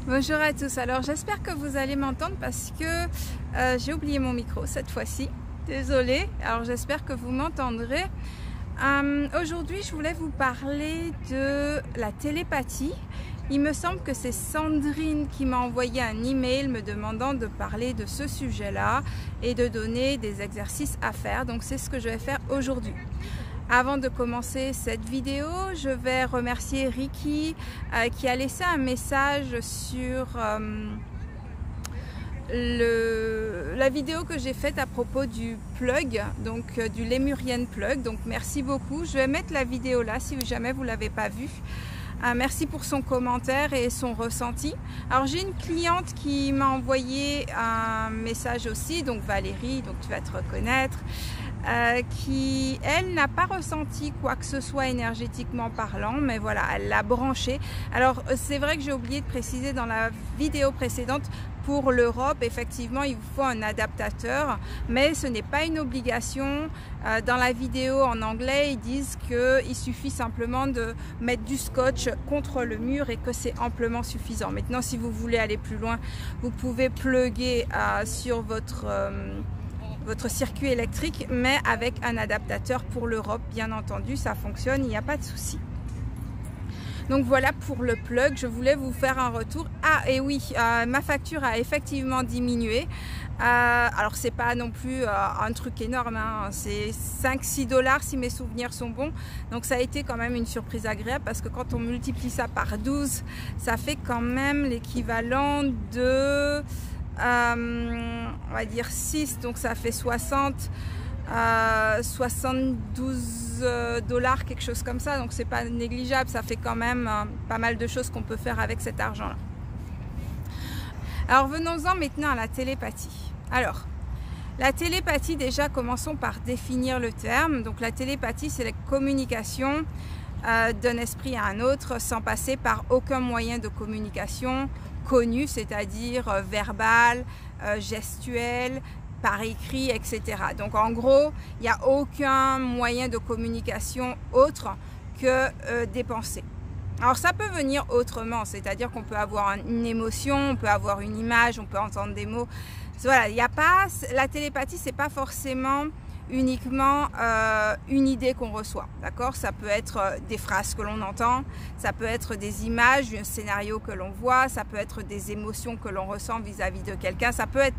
Bonjour à tous, alors j'espère que vous allez m'entendre parce que j'ai oublié mon micro cette fois-ci, désolée, alors j'espère que vous m'entendrez. Aujourd'hui je voulais vous parler de la télépathie. Il me semble que c'est Sandrine qui m'a envoyé un email me demandant de parler de ce sujet-là et de donner des exercices à faire, donc c'est ce que je vais faire aujourd'hui. Avant de commencer cette vidéo, je vais remercier Ricky qui a laissé un message sur la vidéo que j'ai faite à propos du plug, donc du Lémurian plug. Donc merci beaucoup. Je vais mettre la vidéo là si jamais vous ne l'avez pas vue. Merci pour son commentaire et son ressenti. Alors j'ai une cliente qui m'a envoyé un message aussi, donc Valérie, donc tu vas te reconnaître. Qui, elle, n'a pas ressenti quoi que ce soit énergétiquement parlant, mais voilà, elle l'a branché. Alors, c'est vrai que j'ai oublié de préciser dans la vidéo précédente, pour l'Europe, effectivement, il vous faut un adaptateur, mais ce n'est pas une obligation. Dans la vidéo en anglais, ils disent qu'il suffit simplement de mettre du scotch contre le mur et que c'est amplement suffisant. Maintenant, si vous voulez aller plus loin, vous pouvez plugger sur votre circuit électrique, mais avec un adaptateur pour l'Europe, bien entendu, ça fonctionne, il n'y a pas de souci. Donc voilà pour le plug, je voulais vous faire un retour. Ah et oui, ma facture a effectivement diminué. Alors c'est pas non plus un truc énorme, hein. C'est 5-6 $ si mes souvenirs sont bons. Donc ça a été quand même une surprise agréable parce que quand on multiplie ça par 12, ça fait quand même l'équivalent de... on va dire 6, donc ça fait 72 $, quelque chose comme ça, donc c'est pas négligeable, ça fait quand même pas mal de choses qu'on peut faire avec cet argent là. Alors venons-en maintenant à la télépathie. Alors la télépathie, déjà commençons par définir le terme. Donc la télépathie, c'est la communication d'un esprit à un autre sans passer par aucun moyen de communication connu, c'est-à-dire verbal, gestuel, par écrit, etc. Donc en gros, il n'y a aucun moyen de communication autre que des pensées. Alors ça peut venir autrement, c'est-à-dire qu'on peut avoir une émotion, on peut avoir une image, on peut entendre des mots. Voilà, il n'y a pas, la télépathie, c'est pas forcément uniquement une idée qu'on reçoit, d'accord? Ça peut être des phrases que l'on entend, ça peut être des images, un scénario que l'on voit, ça peut être des émotions que l'on ressent vis-à-vis de quelqu'un, ça peut être...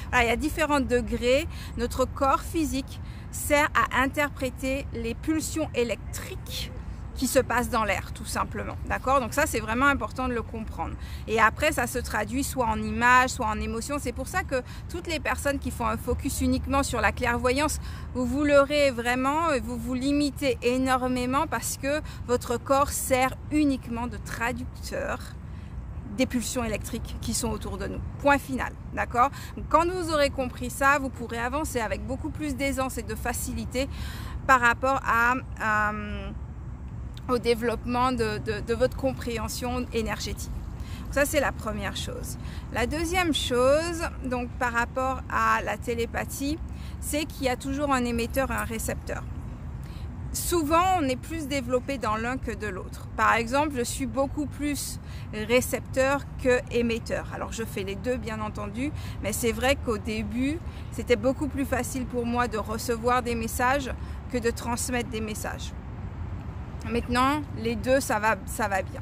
Voilà, il y a différents degrés. Notre corps physique sert à interpréter les pulsions électriques qui se passe dans l'air, tout simplement, d'accord? Donc ça, c'est vraiment important de le comprendre. Et après, ça se traduit soit en images, soit en émotions. C'est pour ça que toutes les personnes qui font un focus uniquement sur la clairvoyance, vous vous leurrez vraiment, vous vous limitez énormément parce que votre corps sert uniquement de traducteur des pulsions électriques qui sont autour de nous. Point final, d'accord? Quand vous aurez compris ça, vous pourrez avancer avec beaucoup plus d'aisance et de facilité par rapport au développement de votre compréhension énergétique. Ça, c'est la première chose. La deuxième chose, donc par rapport à la télépathie, c'est qu'il y a toujours un émetteur et un récepteur. Souvent, on est plus développé dans l'un que de l'autre. Par exemple, je suis beaucoup plus récepteur que émetteur. Alors, je fais les deux, bien entendu, mais c'est vrai qu'au début, c'était beaucoup plus facile pour moi de recevoir des messages que de transmettre des messages. Maintenant, les deux, ça va bien.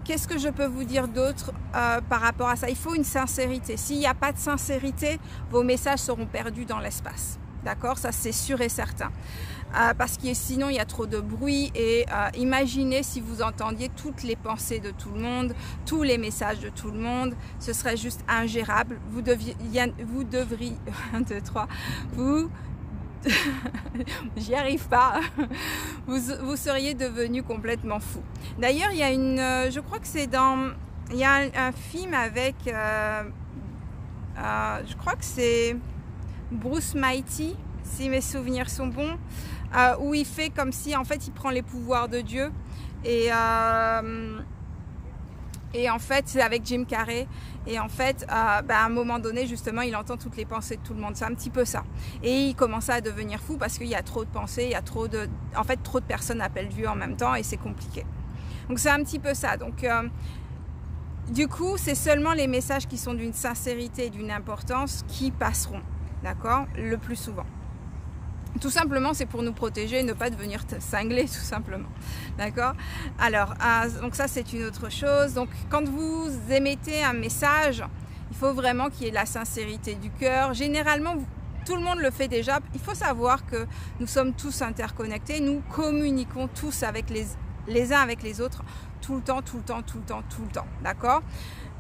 Qu'est-ce que je peux vous dire d'autre par rapport à ça? Il faut une sincérité. S'il n'y a pas de sincérité, vos messages seront perdus dans l'espace. D'accord? Ça, c'est sûr et certain. Parce que sinon, il y a trop de bruit. Et imaginez si vous entendiez toutes les pensées de tout le monde, tous les messages de tout le monde. Ce serait juste ingérable. Vous devriez... 1, 2, 3... j'y arrive pas, vous seriez devenu complètement fou. D'ailleurs, il y a je crois que c'est il y a un film avec, je crois que c'est Bruce Mighty, si mes souvenirs sont bons, où il fait comme si, en fait, il prend les pouvoirs de Dieu et en fait, c'est avec Jim Carrey. Et en fait, à un moment donné, justement, il entend toutes les pensées de tout le monde. C'est un petit peu ça. Et il commence à devenir fou parce qu'il y a trop de pensées, il y a trop de... En fait, trop de personnes appellent Dieu en même temps et c'est compliqué. Donc c'est un petit peu ça. Donc du coup, c'est seulement les messages qui sont d'une sincérité et d'une importance qui passeront, d'accord, le plus souvent. Tout simplement, c'est pour nous protéger et ne pas devenir cinglés, tout simplement. D'accord? Alors, donc ça, c'est une autre chose. Donc, quand vous émettez un message, il faut vraiment qu'il y ait la sincérité du cœur. Généralement, tout le monde le fait déjà. Il faut savoir que nous sommes tous interconnectés. Nous communiquons tous avec les uns avec les autres tout le temps, tout le temps, tout le temps, tout le temps. D'accord?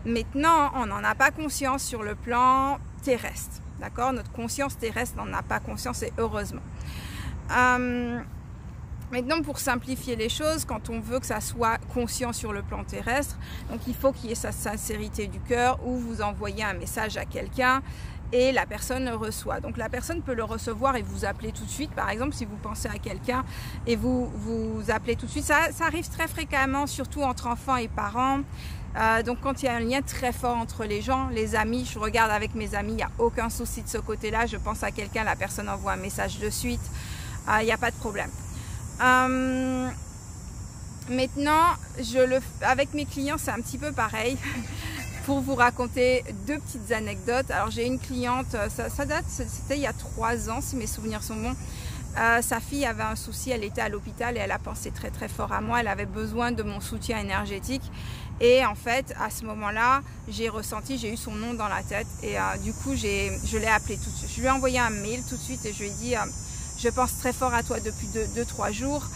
Maintenant, on n'en a pas conscience sur le plan terrestre. D'accord? Notre conscience terrestre n'en a pas conscience et heureusement. Maintenant, pour simplifier les choses, quand on veut que ça soit conscient sur le plan terrestre, donc il faut qu'il y ait sa sincérité du cœur où vous envoyez un message à quelqu'un et la personne le reçoit. Donc la personne peut le recevoir et vous appeler tout de suite. Par exemple, si vous pensez à quelqu'un et vous appelez tout de suite, ça arrive très fréquemment, surtout entre enfants et parents. Donc quand il y a un lien très fort entre les gens, les amis, je regarde avec mes amis, il n'y a aucun souci de ce côté-là, je pense à quelqu'un, la personne envoie un message de suite, il n'y a pas de problème. Maintenant, avec mes clients, c'est un petit peu pareil. Pour vous raconter deux petites anecdotes. Alors j'ai une cliente, ça date, c'était il y a 3 ans si mes souvenirs sont bons. Sa fille avait un souci, elle était à l'hôpital et elle a pensé très très fort à moi, elle avait besoin de mon soutien énergétique et en fait à ce moment-là j'ai eu son nom dans la tête et du coup je l'ai appelée tout de suite. Je lui ai envoyé un mail tout de suite et je lui ai dit je pense très fort à toi depuis 2-3 jours,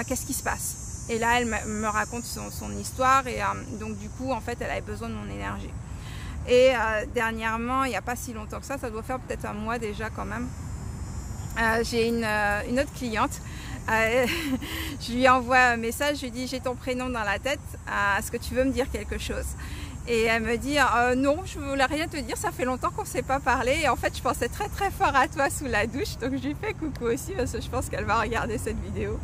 qu'est-ce qui se passe? Et là elle me raconte son histoire et donc du coup en fait elle avait besoin de mon énergie. Et dernièrement, il n'y a pas si longtemps que ça doit faire peut-être un mois déjà quand même. J'ai une autre cliente, je lui envoie un message, je lui dis j'ai ton prénom dans la tête, est-ce que tu veux me dire quelque chose? Et elle me dit non, je ne voulais rien te dire, ça fait longtemps qu'on ne s'est pas parlé et en fait je pensais très très fort à toi sous la douche, donc je lui fais coucou aussi parce que je pense qu'elle va regarder cette vidéo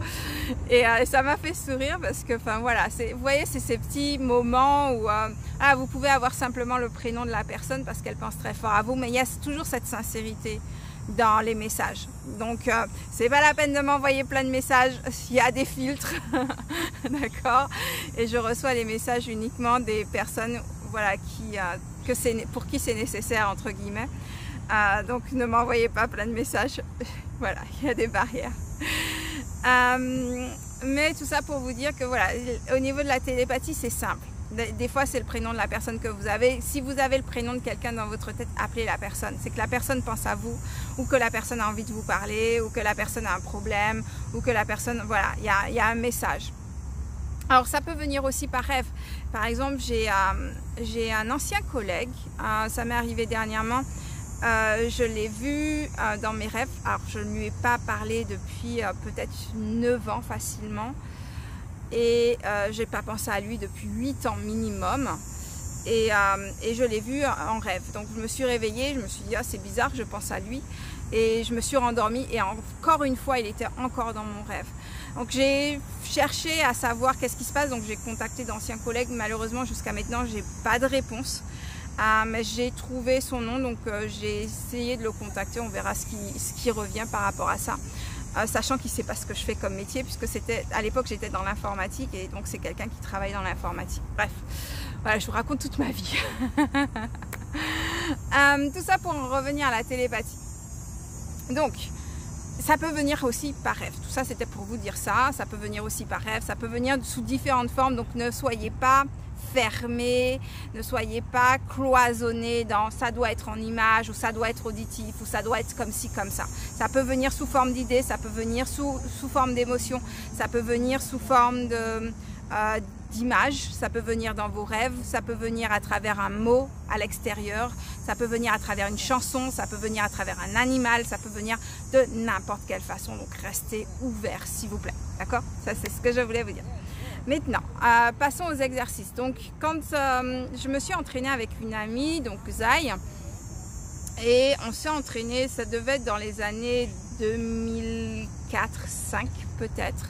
et ça m'a fait sourire parce que enfin voilà, vous voyez c'est ces petits moments où vous pouvez avoir simplement le prénom de la personne parce qu'elle pense très fort à vous, mais il y a toujours cette sincérité dans les messages. Donc c'est pas la peine de m'envoyer plein de messages, il y a des filtres d'accord, et je reçois les messages uniquement des personnes voilà pour qui c'est nécessaire entre guillemets. Donc ne m'envoyez pas plein de messages, voilà, il y a des barrières. Mais tout ça pour vous dire que voilà, au niveau de la télépathie c'est simple. Des fois, c'est le prénom de la personne que vous avez. Si vous avez le prénom de quelqu'un dans votre tête, appelez la personne. C'est que la personne pense à vous, ou que la personne a envie de vous parler, ou que la personne a un problème, ou que la personne... Voilà, il y a un message. Alors, ça peut venir aussi par rêve. Par exemple, j'ai un ancien collègue, ça m'est arrivé dernièrement, je l'ai vu dans mes rêves. Alors, je ne lui ai pas parlé depuis peut-être 9 ans facilement. Et j'ai pas pensé à lui depuis 8 ans minimum et je l'ai vu en rêve. Donc je me suis réveillée, je me suis dit c'est bizarre, je pense à lui et je me suis rendormie et encore une fois il était encore dans mon rêve. Donc j'ai cherché à savoir qu'est-ce qui se passe, donc j'ai contacté d'anciens collègues, malheureusement jusqu'à maintenant j'ai pas de réponse. Mais j'ai trouvé son nom, donc j'ai essayé de le contacter, on verra ce qui revient par rapport à ça. Sachant qu'il ne sait pas ce que je fais comme métier, puisque à l'époque j'étais dans l'informatique et donc c'est quelqu'un qui travaille dans l'informatique. Bref, voilà, je vous raconte toute ma vie. Tout ça pour en revenir à la télépathie. Donc, ça peut venir aussi par rêve. Tout ça c'était pour vous dire ça. Ça peut venir aussi par rêve, ça peut venir sous différentes formes, donc ne soyez pas fermé, ne soyez pas cloisonné dans ça doit être en image ou ça doit être auditif ou ça doit être comme ci comme ça. Ça peut venir sous forme d'idées, ça peut venir sous forme d'émotions, ça peut venir sous forme d'images, ça peut venir dans vos rêves, ça peut venir à travers un mot à l'extérieur, ça peut venir à travers une chanson, ça peut venir à travers un animal, ça peut venir de n'importe quelle façon, donc restez ouverts s'il vous plaît, d'accord? Ça c'est ce que je voulais vous dire. Maintenant, passons aux exercices. Donc, quand je me suis entraînée avec une amie, donc Zai, et on s'est entraîné, ça devait être dans les années 2004-2005 peut-être.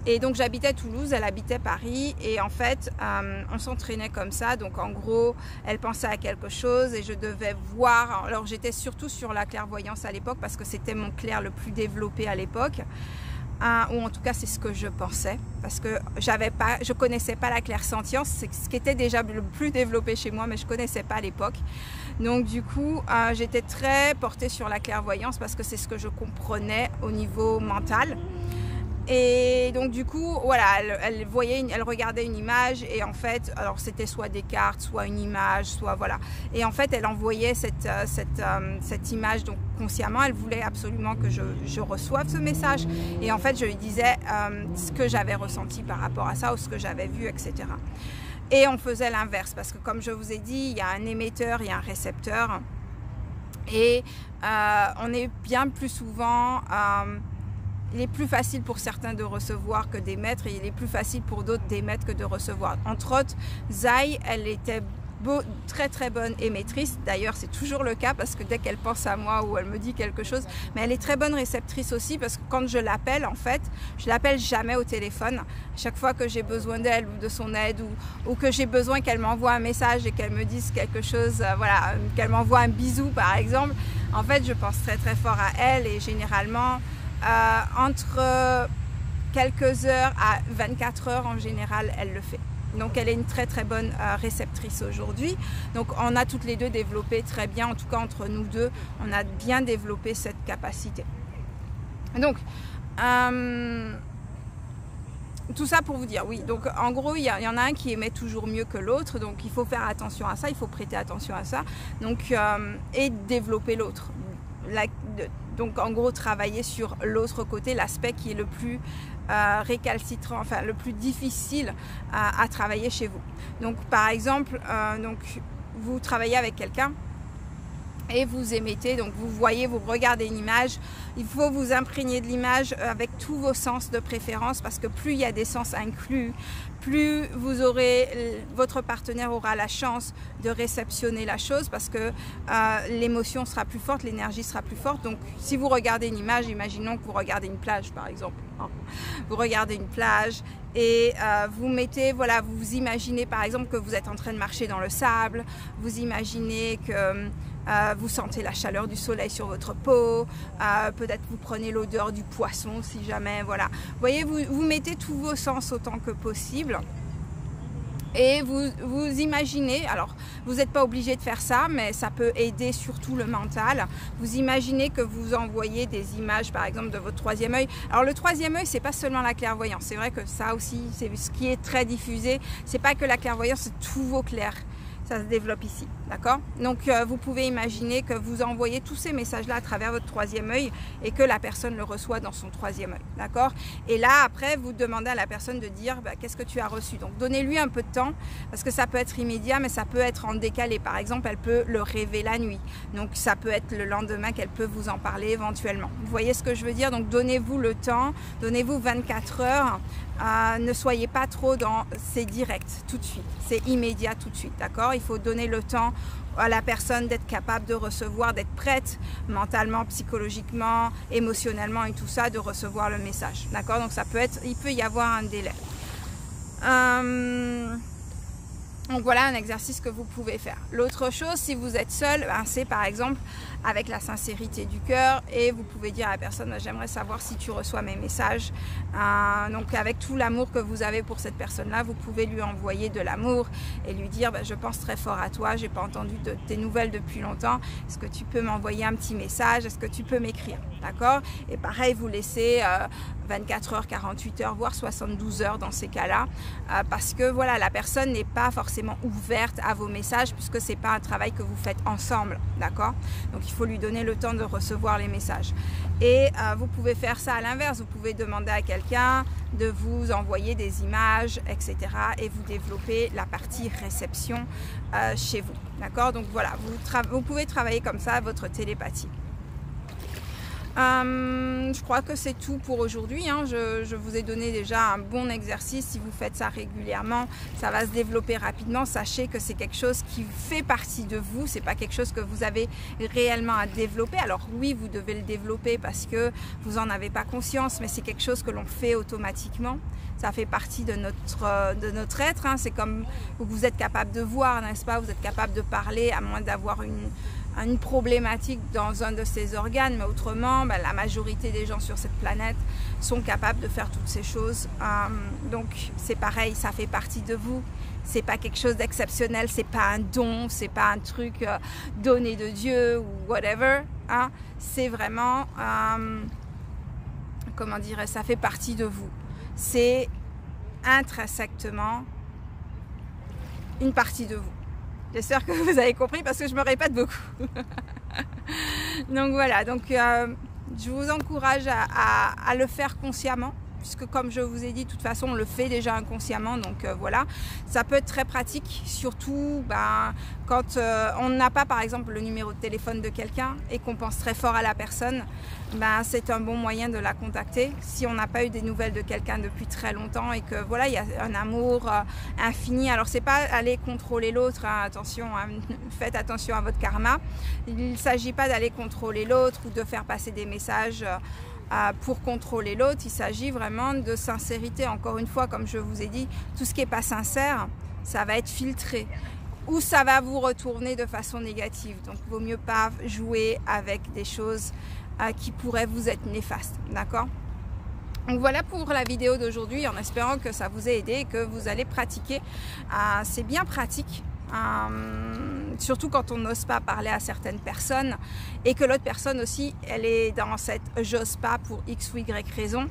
Et donc, j'habitais Toulouse, elle habitait Paris, et en fait, on s'entraînait comme ça. Donc, en gros, elle pensait à quelque chose et je devais voir. Alors, j'étais surtout sur la clairvoyance à l'époque parce que c'était mon clair le plus développé à l'époque. ou en tout cas c'est ce que je pensais, parce que je connaissais pas la clairsentience, c'est ce qui était déjà le plus développé chez moi, mais je connaissais pas à l'époque. Donc du coup, j'étais très portée sur la clairvoyance parce que c'est ce que je comprenais au niveau mental. Et donc du coup, voilà, elle regardait une image et en fait, alors c'était soit des cartes, soit une image, soit voilà. Et en fait, elle envoyait cette image donc consciemment. Elle voulait absolument que je reçoive ce message. Et en fait, je lui disais ce que j'avais ressenti par rapport à ça ou ce que j'avais vu, etc. Et on faisait l'inverse parce que comme je vous ai dit, il y a un émetteur, il y a un récepteur. Et on est bien plus souvent... il est plus facile pour certains de recevoir que d'émettre et il est plus facile pour d'autres d'émettre que de recevoir. Entre autres, Zai, elle était très très bonne émettrice. D'ailleurs, c'est toujours le cas parce que dès qu'elle pense à moi ou elle me dit quelque chose, mais elle est très bonne réceptrice aussi parce que quand je l'appelle, en fait, je l'appelle jamais au téléphone. Chaque fois que j'ai besoin d'elle ou de son aide ou que j'ai besoin qu'elle m'envoie un message et qu'elle me dise quelque chose, voilà, qu'elle m'envoie un bisou par exemple, en fait, je pense très très fort à elle et généralement, entre quelques heures à 24 heures en général, elle le fait. Donc elle est une très très bonne réceptrice aujourd'hui. Donc on a toutes les deux développé très bien, en tout cas entre nous deux, on a bien développé cette capacité. Donc tout ça pour vous dire, oui, donc en gros il y en a un qui émet toujours mieux que l'autre, donc il faut faire attention à ça, il faut prêter attention à ça, donc, et développer l'autre. Donc en gros travailler sur l'autre côté, l'aspect qui est le plus récalcitrant, enfin le plus difficile à travailler chez vous. Donc par exemple, donc, vous travaillez avec quelqu'un et vous émettez, donc vous voyez, vous regardez une image, il faut vous imprégner de l'image avec tous vos sens de préférence parce que plus il y a des sens inclus, plus votre partenaire aura la chance de réceptionner la chose parce que l'émotion sera plus forte, l'énergie sera plus forte. Donc si vous regardez une image, imaginons que vous regardez une plage par exemple, vous regardez une plage et vous mettez, voilà, vous vous imaginez par exemple que vous êtes en train de marcher dans le sable, vous imaginez que vous sentez la chaleur du soleil sur votre peau, peut-être vous prenez l'odeur du poisson si jamais, voilà. Vous voyez, vous mettez tous vos sens autant que possible et vous imaginez, alors vous n'êtes pas obligé de faire ça, mais ça peut aider surtout le mental. Vous imaginez que vous envoyez des images par exemple de votre troisième œil. Alors le troisième œil, c'est pas seulement la clairvoyance, c'est vrai que ça aussi, c'est ce qui est très diffusé, c'est pas que la clairvoyance, c'est tous vos clairs. Ça se développe ici, d'accord? Donc vous pouvez imaginer que vous envoyez tous ces messages-là à travers votre troisième œil et que la personne le reçoit dans son troisième œil, d'accord? Et là, après, vous demandez à la personne de dire qu'est-ce que tu as reçu. Donc donnez-lui un peu de temps parce que ça peut être immédiat, mais ça peut être en décalé. Par exemple, elle peut le rêver la nuit. Donc ça peut être le lendemain qu'elle peut vous en parler éventuellement. Vous voyez ce que je veux dire? Donc donnez-vous le temps, donnez-vous 24 heures. Ne soyez pas trop dans c'est direct tout de suite, c'est immédiat tout de suite, d'accord? Il faut donner le temps à la personne d'être capable de recevoir, d'être prête mentalement, psychologiquement, émotionnellement et tout ça, de recevoir le message, d'accord? Donc ça peut être, il peut y avoir un délai. Donc voilà un exercice que vous pouvez faire. L'autre chose, si vous êtes seul, c'est par exemple avec la sincérité du cœur et vous pouvez dire à la personne, j'aimerais savoir si tu reçois mes messages. Donc avec tout l'amour que vous avez pour cette personne-là, vous pouvez lui envoyer de l'amour et lui dire, je pense très fort à toi, j'ai pas entendu de tes nouvelles depuis longtemps, est-ce que tu peux m'envoyer un petit message, est-ce que tu peux m'écrire, d'accord? Et pareil, vous laissez 24 heures, 48 heures, voire 72 heures dans ces cas-là, parce que voilà, la personne n'est pas forcément ouverte à vos messages puisque c'est pas un travail que vous faites ensemble, d'accord? Donc il faut lui donner le temps de recevoir les messages. Et vous pouvez faire ça à l'inverse, vous pouvez demander à quelqu'un de vous envoyer des images, etc. et vous développer la partie réception chez vous, d'accord? Donc voilà, vous pouvez travailler comme ça votre télépathie. Je crois que c'est tout pour aujourd'hui, hein. Je vous ai donné déjà un bon exercice. Si vous faites ça régulièrement, ça va se développer rapidement. Sachez que c'est quelque chose qui fait partie de vous, c'est pas quelque chose que vous avez réellement à développer. Alors oui, vous devez le développer parce que vous en avez pas conscience, mais c'est quelque chose que l'on fait automatiquement. Ça fait partie de notre être, hein. C'est comme vous êtes capable de voir, n'est-ce pas? Vous êtes capable de parler à moins d'avoir une problématique dans un de ces organes, mais autrement, la majorité des gens sur cette planète sont capables de faire toutes ces choses. Donc c'est pareil, ça fait partie de vous. C'est pas quelque chose d'exceptionnel, c'est pas un don, c'est pas un truc donné de Dieu ou whatever. Hein. C'est vraiment, comment dirais-je, ça fait partie de vous. C'est intrinsèquement une partie de vous. J'espère que vous avez compris parce que je me répète beaucoup. Donc voilà, donc je vous encourage à le faire consciemment, puisque comme je vous ai dit, de toute façon on le fait déjà inconsciemment, donc voilà. Ça peut être très pratique, surtout quand on n'a pas par exemple le numéro de téléphone de quelqu'un et qu'on pense très fort à la personne, c'est un bon moyen de la contacter. Si on n'a pas eu des nouvelles de quelqu'un depuis très longtemps et que voilà, il y a un amour infini, alors c'est pas aller contrôler l'autre, hein, attention, hein, faites attention à votre karma. Il ne s'agit pas d'aller contrôler l'autre ou de faire passer des messages pour contrôler l'autre. Il s'agit vraiment de sincérité. Encore une fois, comme je vous ai dit, tout ce qui n'est pas sincère, ça va être filtré ou ça va vous retourner de façon négative. Donc il vaut mieux pas jouer avec des choses qui pourraient vous être néfastes, d'accord? Donc voilà pour la vidéo d'aujourd'hui, en espérant que ça vous ait aidé et que vous allez pratiquer. C'est bien pratique. Surtout quand on n'ose pas parler à certaines personnes et que l'autre personne aussi elle est dans cette j'ose pas pour x ou y raison,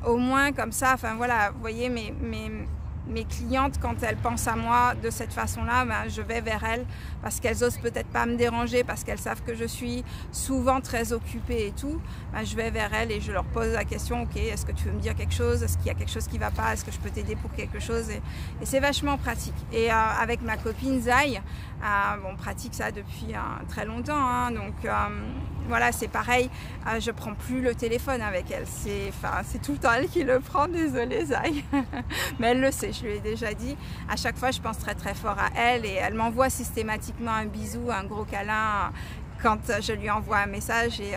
au moins comme ça, enfin voilà, vous voyez mes clientes, quand elles pensent à moi de cette façon-là, je vais vers elles parce qu'elles osent peut-être pas me déranger, parce qu'elles savent que je suis souvent très occupée et tout. Je vais vers elles et je leur pose la question, ok, est-ce que tu veux me dire quelque chose? Est-ce qu'il y a quelque chose qui va pas? Est-ce que je peux t'aider pour quelque chose? Et c'est vachement pratique. Et avec ma copine Zai, on pratique ça depuis très longtemps, hein, donc voilà, c'est pareil, je prends plus le téléphone avec elle, c'est tout le temps elle qui le prend, désolée Zai, mais elle le sait, je lui ai déjà dit. À chaque fois je pense très très fort à elle et elle m'envoie systématiquement un bisou, un gros câlin quand je lui envoie un message, et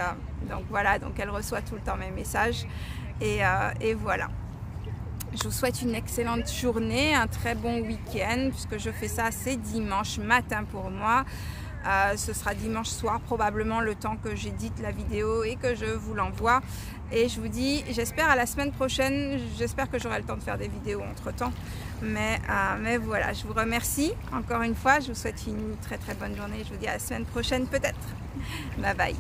donc voilà, donc elle reçoit tout le temps mes messages et voilà. Je vous souhaite une excellente journée, un très bon week-end, puisque je fais ça, c'est dimanche matin pour moi. Ce sera dimanche soir probablement, le temps que j'édite la vidéo et que je vous l'envoie. Et je vous dis, j'espère à la semaine prochaine, j'espère que j'aurai le temps de faire des vidéos entre temps. Mais voilà, je vous remercie encore une fois, je vous souhaite une très très bonne journée. Je vous dis à la semaine prochaine peut-être. Bye bye.